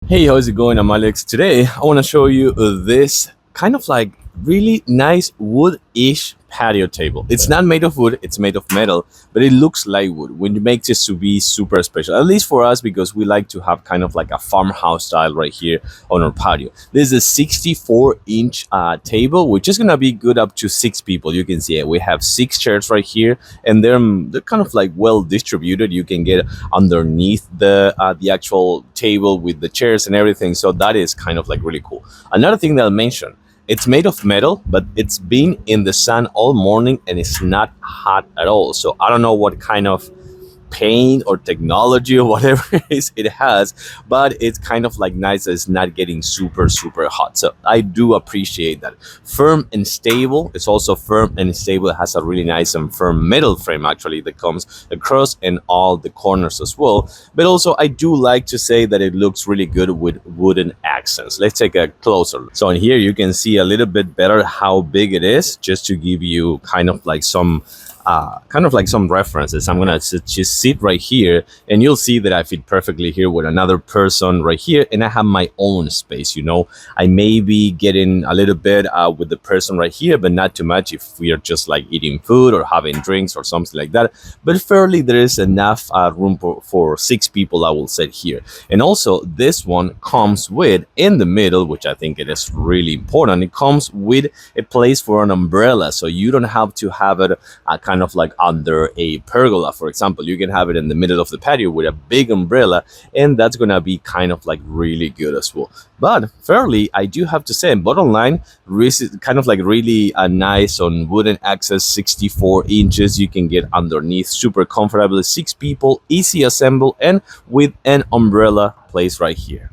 Hey, how's it going? I'm Alex. Today, I want to show you this kind of like really nice wood-ish patio table. It's not made of wood, it's made of metal, but it looks like wood, which makes this to be super special, at least for us, because we like to have kind of like a farmhouse style right here on our patio. This is a 64-inch table, which is going to be good up to 6 people. You can see it. We have 6 chairs right here, and they're kind of like well distributed. You can get underneath the actual table with the chairs and everything, so that is kind of like really cool. Another thing that I'll mention, it's made of metal, but it's been in the sun all morning and it's not hot at all. So I don't know what kind of paint or technology or whatever it is it has, but it's kind of like nice that it's not getting super hot. So I do appreciate that. Firm and stable. It's also firm and stable. It has a really nice and firm metal frame actually that comes across and all the corners as well. But also I do like to say that it looks really good with wooden accents. Let's take a closer look. So in here you can see a little bit better how big it is, just to give you kind of like some references. I'm gonna just sit right here, and you'll see that I fit perfectly here with another person right here, and I have my own space. I may be getting a little bit with the person right here, but not too much if we are just like eating food or having drinks or something like that. But fairly, there is enough room for 6 people, I will sit here. And also, this one comes with, in the middle, which I think it is really important, it comes with a place for an umbrella, so you don't have to have it kind of like under a pergola, for example. You can have it in the middle of the patio with a big umbrella, and that's gonna be kind of like really good as well. But fairly, I do have to say, bottom line, kind of like really nice on wooden access, 64 inches. You can get underneath super comfortable, 6 people, easy assemble, and with an umbrella place right here.